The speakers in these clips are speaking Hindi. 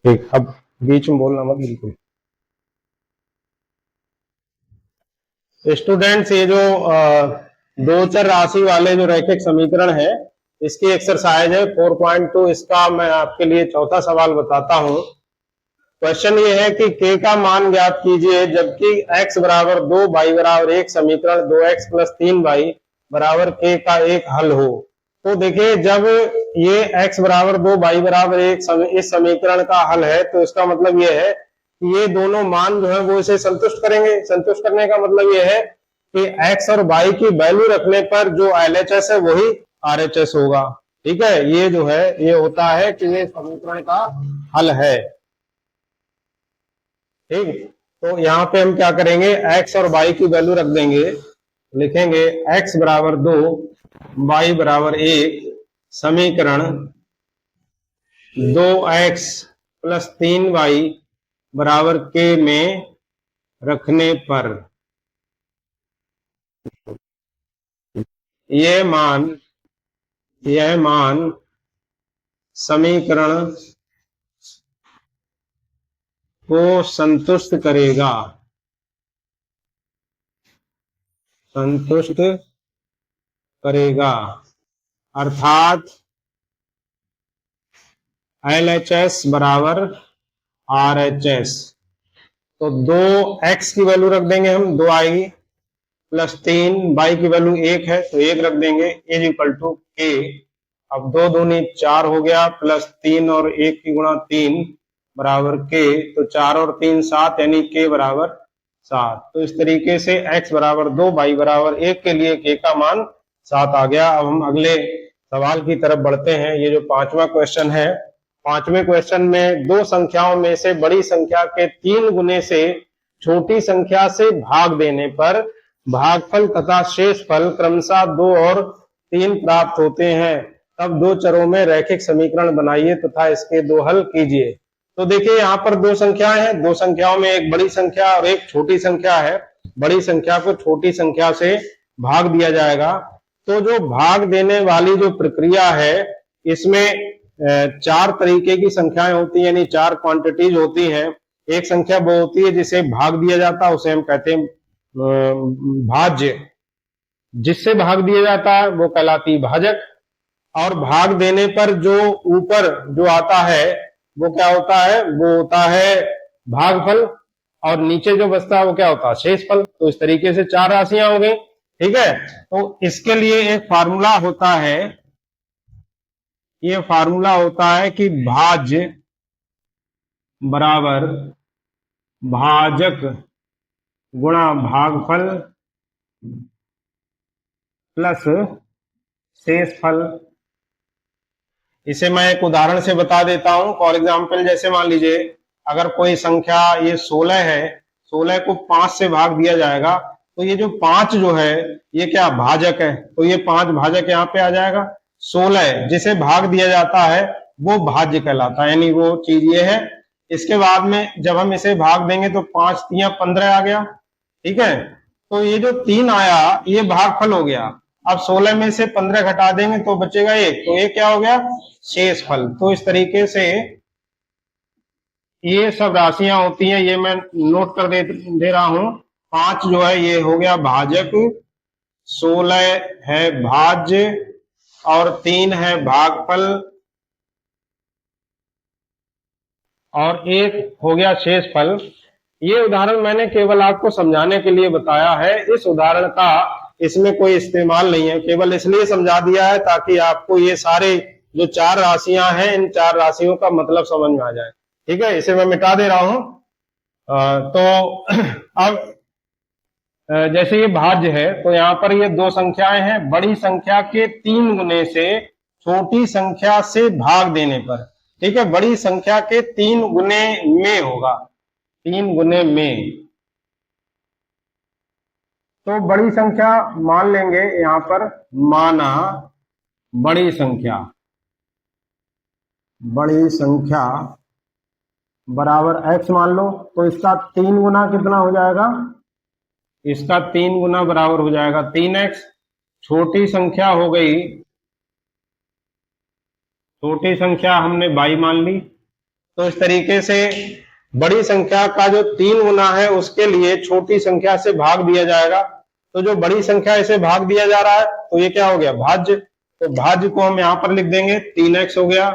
ठीक, अब बीच में बोलना मत बिल्कुल। स्टूडेंट्स, ये जो दो चर राशि वाले जो रैखिक समीकरण है, इसकी एक्सरसाइज है 4.2। इसका मैं आपके लिए चौथा सवाल बताता हूं। क्वेश्चन ये है कि k का मान ज्ञात कीजिए जबकि x बराबर 2 y बराबर 1 समीकरण 2x प्लस 3y बराबर k का एक हल हो। तो देखिए, जब ये x बराबर 2 y बराबर 1 इस समीकरण का हल है, तो इसका मतलब ये है कि ये दोनों मान जो है वो इसे संतुष्ट करेंगे। संतुष्ट करने का मतलब ये है कि x और y की वैल्यू रखने पर जो LHS है वही RHS होगा। ठीक है, ये जो है ये होता है कि ये समीकरण का हल है। ठीक, तो यहाँ पे हम क्या करेंगे, x और y की वैल्यू रख देंगे। लिखेंगे x बराबर 2 y बराबर 1 समीकरण 2x प्लस 3y बराबर k में रखने पर यह मान समीकरण को संतुष्ट करेगा। अर्थात LHS बराबर RHS। तो 2x की वैल्यू रख देंगे हम, 2 आएगी, प्लस 3y की वैल्यू 1 है तो 1 रख देंगे, इज इक्वल टू k। अब 2 दूनी 4 हो गया, प्लस 3 और 1 की गुणा 3 बराबर k, तो 4 और 3 7, यानी k बराबर 7। तो इस तरीके से x बराबर 2 y बराबर 1 के लिए k का मान 7 आ गया। अब हम अगले सवाल की तरफ बढ़ते हैं। ये जो पांचवा क्वेश्चन है, पांचवें क्वेश्चन में दो संख्याओं में से बड़ी संख्या के 3 गुने से छोटी संख्या से भाग देने पर भागफल तथा शेषफल क्रमशः 2 और 3 प्राप्त होते हैं। तब दो चरों में रैखिक समीकरण बनाइए तथा इसके दो हल कीजिए। तो देखिए, यहाँ पर दो संख्याएं हैं, दो संख्याओं में एक बड़ी संख्या और एक छोटी संख्या है। बड़ी संख्या को छोटी संख्या से भाग दिया जाएगा। तो जो भाग देने वाली जो प्रक्रिया है, इसमें 4 तरीके की संख्याएं होती हैं, यानी 4 क्वांटिटीज होती हैं। एक संख्या वो होती है जिसे भाग दिया जाता है, उसे हम कहते हैं भाज्य। जिससे भाग दिया जाता है वो कहलाती भाजक। और भाग देने पर जो ऊपर जो आता है वो क्या होता है, वो होता है भागफल। और नीचे जो बचता है वो क्या होता है, शेषफल। तो इस तरीके से 4 राशियां हो गई। ठीक है, तो इसके लिए एक फार्मूला होता है, ये फार्मूला होता है कि भाज्य बराबर भाजक गुणा भागफल प्लस शेषफल। इसे मैं एक उदाहरण से बता देता हूं। फॉर एग्जाम्पल, जैसे मान लीजिए अगर कोई संख्या ये 16 है, 16 को 5 से भाग दिया जाएगा, तो ये जो 5 जो है ये क्या भाजक है, तो ये 5 भाजक यहाँ पे आ जाएगा। 16 जिसे भाग दिया जाता है वो भाज्य कहलाता है, यानी वो चीज ये है। इसके बाद में जब हम इसे भाग देंगे तो 5 3 15 आ गया। ठीक है, तो ये जो 3 आया ये भागफल हो गया। अब 16 में से 15 घटा देंगे तो बचेगा 1, तो ये क्या हो गया, शेषफल। तो इस तरीके से ये सब राशियां होती हैं, ये मैं नोट कर दे रहा हूं। 5 जो है ये हो गया भाजक, 16 है भाज्य और 3 है भागफल और 1 हो गया शेषफल। ये उदाहरण मैंने केवल आपको समझाने के लिए बताया है। इस उदाहरण का इसमें कोई इस्तेमाल नहीं है, केवल इसलिए समझा दिया है ताकि आपको ये सारे जो 4 राशियां हैं, इन 4 राशियों का मतलब समझ में आ जाए। ठीक है, इसे मैं मिटा दे रहा हूं। तो अब जैसे ये भाज्य है, तो यहाँ पर ये दो संख्याएं हैं। बड़ी संख्या के 3 गुने से छोटी संख्या से भाग देने पर, ठीक है, बड़ी संख्या के 3 गुने में होगा, 3 गुने में। तो बड़ी संख्या मान लेंगे, यहां पर माना बड़ी संख्या बराबर x मान लो, तो इसका 3 गुना कितना हो जाएगा, इसका 3 गुना बराबर हो जाएगा 3x। छोटी संख्या हो गई, छोटी संख्या हमने y मान ली, तो इस तरीके से बड़ी संख्या का जो 3 गुना है उसके लिए छोटी संख्या से भाग दिया जाएगा। तो जो बड़ी संख्या इसे भाग दिया जा रहा है तो ये क्या हो गया, भाज्य। तो भाज्य को हम यहां पर लिख देंगे 3x हो गया,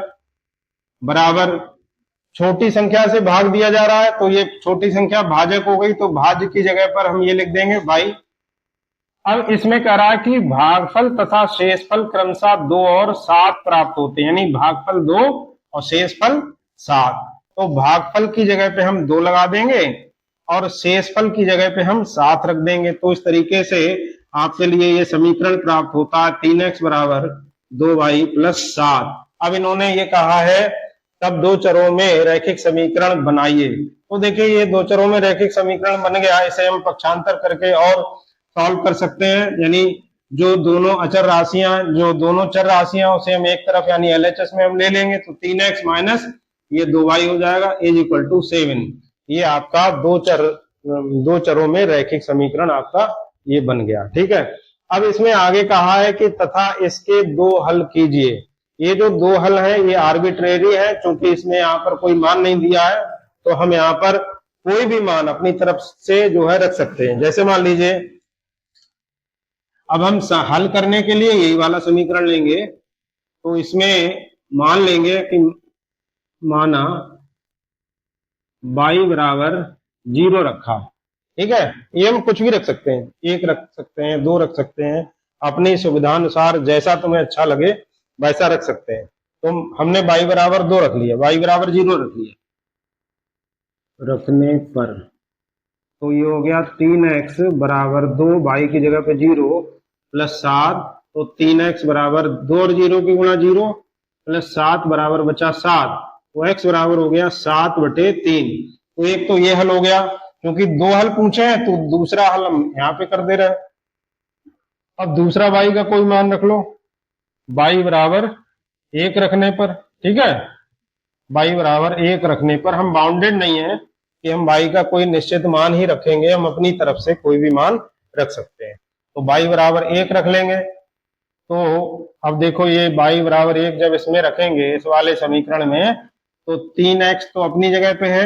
बराबर छोटी संख्या से भाग दिया जा रहा है तो ये छोटी संख्या भाजक हो गई, तो भाज्य की जगह पर हम ये लिख देंगे y। अब इसमें कह रहा है कि भागफल तथा शेषफल क्रमशः 2 और 7 प्राप्त होते हैं, यानी भागफल 2 और शेषफल 7। तो भागफल की जगह पे हम 2 लगा देंगे और शेषफल की जगह पे हम 7 रख देंगे। तो इस तरीके से आपके लिए ये समीकरण प्राप्त होता है 3x बराबर 2y प्लस 7। अब इन्होंने ये कहा है तब दो चरों में रैखिक समीकरण बनाइए। तो देखिए ये दो चरों में रैखिक समीकरण बन गया, इसे हम पक्षांतर करके और सॉल्व कर सकते हैं। यानी जो दोनों अचर राशियां, जो दोनों चर राशियां उसे हम एक तरफ यानी एलएचएस में हम ले लेंगे, तो 3x माइनस ये 2y हो जाएगा इज इक्वल टू 7। ये आपका दो चरों में रैखिक समीकरण आपका ये बन गया। ठीक है, अब इसमें आगे कहा है कि तथा इसके 2 हल कीजिए। ये जो 2 हल है ये आर्बिट्रेरी है, क्योंकि इसमें यहाँ पर कोई मान नहीं दिया है, तो हम यहाँ पर कोई भी मान अपनी तरफ से जो है रख सकते हैं। जैसे मान लीजिए अब हम हल करने के लिए यही वाला समीकरण लेंगे, तो इसमें मान लेंगे कि माना y बराबर 0 रखा। ठीक है, ये हम कुछ भी रख सकते हैं, 1 रख सकते हैं, 2 रख सकते हैं, अपनी सुविधा अनुसार जैसा तुम्हें अच्छा लगे वैसा रख सकते हैं। तो हमने y बराबर 2 रख लिया, y बराबर 0 रख लिया, रखने पर तो ये हो गया 3x बराबर 2, y की जगह पे 0 प्लस 7, तो 3x बराबर 2 और 0 की गुणा 0 प्लस 7 बराबर बचा 7, तो x बराबर हो गया 7/3। तो एक तो ये हल हो गया, क्योंकि 2 हल पूछे हैं तो दूसरा हल हम यहाँ पे कर दे रहे हैं। अब दूसरा y का कोई मान रख लो, y बराबर 1 रखने पर, ठीक है, y बराबर 1 रखने पर हम बाउंडेड नहीं है कि हम y का कोई निश्चित मान ही रखेंगे, हम अपनी तरफ से कोई भी मान रख सकते हैं। तो y बराबर 1 रख लेंगे। तो अब देखो ये y बराबर 1 जब इसमें रखेंगे इस वाले समीकरण में, तो 3x तो अपनी जगह पे है,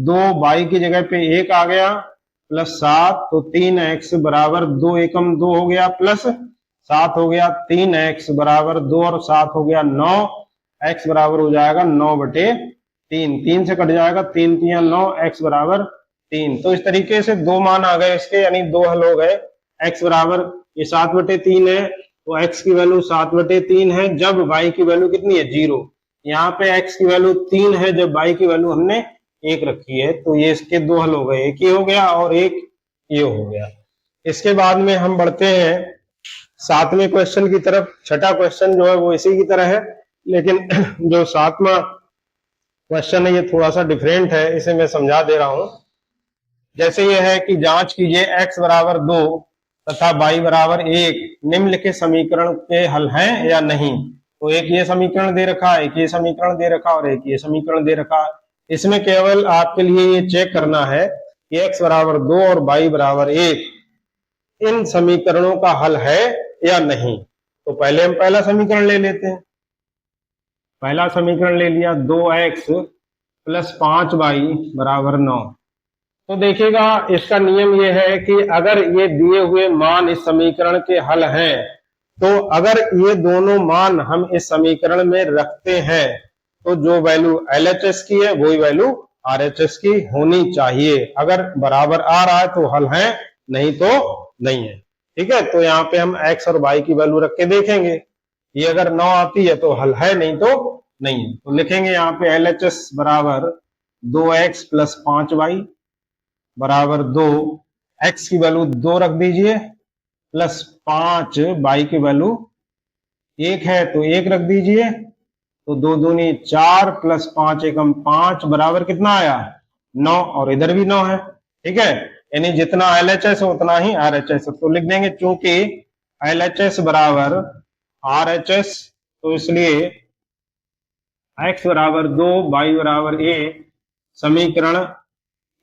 2y की जगह पे 1 आ गया प्लस 7, तो 3x बराबर 2 एकम 2 हो गया प्लस 7 हो गया, 3x बराबर 2 और 7 हो गया 9, x बराबर हो जाएगा 9/3, 3 से कट जाएगा, 3 3 9, x बराबर 3। तो इस तरीके से 2 मान आ गए इसके, यानी 2 हल हो गए। x बराबर ये 7/3 है, तो x की वैल्यू 7/3 है जब y की वैल्यू कितनी है 0। यहाँ पे x की वैल्यू 3 है जब y की वैल्यू हमने 1 रखी है। तो ये इसके 2 हल हो गए, एक ये हो गया और एक ये हो गया। इसके बाद में हम बढ़ते हैं 7वें क्वेश्चन की तरफ। छठा क्वेश्चन जो है वो इसी की तरह है, लेकिन जो 7वां क्वेश्चन है ये थोड़ा सा डिफरेंट है, इसे मैं समझा दे रहा हूं। जैसे ये है कि जांच कीजिए x बराबर 2 तथा y बराबर 1 निम्नलिखित समीकरण के हल हैं या नहीं। तो एक ये समीकरण दे रखा, एक ये समीकरण दे रखा और एक ये समीकरण दे रखा। इसमें केवल आपके लिए ये चेक करना है कि x बराबर 2 और y बराबर 1 इन समीकरणों का हल है या नहीं। तो पहले हम पहला समीकरण ले लेते हैं। पहला समीकरण ले लिया, 2x प्लस 5y बराबर 9। तो देखिएगा इसका नियम यह है कि अगर ये दिए हुए मान इस समीकरण के हल हैं, तो अगर ये दोनों मान हम इस समीकरण में रखते हैं तो जो वैल्यू LHS की है वही वैल्यू RHS की होनी चाहिए। अगर बराबर आ रहा है तो हल है, नहीं तो नहीं है। ठीक है, तो यहाँ पे हम x और y की वैल्यू रख के देखेंगे, ये अगर 9 आती है तो हल है, नहीं तो नहीं है। तो लिखेंगे यहाँ पे LHS बराबर 2x प्लस 5y बराबर 2, x की वैल्यू 2 रख दीजिए प्लस 5, y की वैल्यू 1 है तो 1 रख दीजिए, तो 2 दूनी 4 प्लस 5 एकम 5 बराबर कितना आया 9, और इधर भी 9 है। ठीक है, यानी जितना LHS है उतना ही RHS है। तो लिख देंगे चूंकि LHS बराबर RHS, तो इसलिए x बराबर 2 y बराबर 1 समीकरण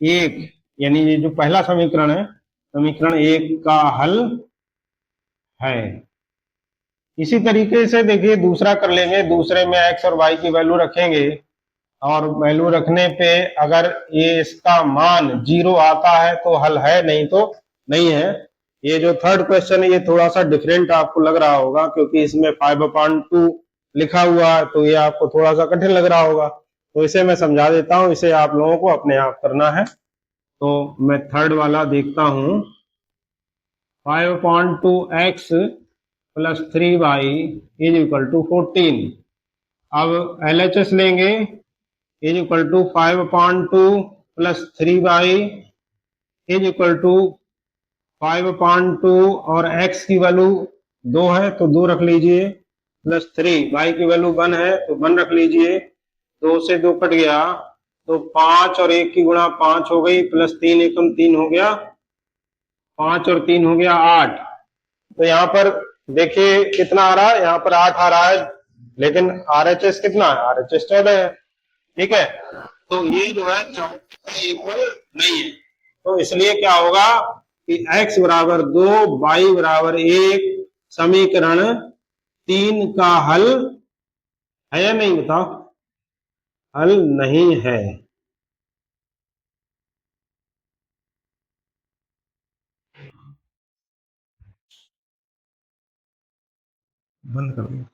1 यानी ये जो पहला समीकरण है समीकरण 1 का हल है। इसी तरीके से देखिए दूसरा कर लेंगे, दूसरे में x और y की वैल्यू रखेंगे और वैल्यू रखने पे अगर ये इसका मान 0 आता है तो हल है, नहीं तो नहीं है। ये जो थर्ड क्वेश्चन है ये थोड़ा सा डिफरेंट आपको लग रहा होगा, क्योंकि इसमें 5/2 लिखा हुआ है, तो ये आपको थोड़ा सा कठिन लग रहा होगा। तो इसे मैं समझा देता हूं, इसे आप लोगों को अपने आप करना है। तो मैं थर्ड वाला देखता हूं। 5/2x + 3y = 14। अब LHS लेंगे, = 5/2 + 3y = 5/2 और x की वैल्यू 2 है तो 2 रख लीजिए, +3 y की वैल्यू 1 है तो 1 रख लीजिए। 2 से 2 कट गया तो 5 और 1 की गुणा 5 हो गई, +3 एकम 3 हो गया, 5 और 3 हो गया 8। तो यहाँ पर देखिए कितना आ रहा है, यहाँ पर 8 आ रहा है, लेकिन RHS कितना है, RHS 14 है। ठीक है, तो ये जो है 14 इक्वल नहीं है। तो इसलिए क्या होगा कि x बराबर 2 y बराबर 1 समीकरण 3 का हल है या नहीं, बताओ। हल नहीं है। बंद कर दो।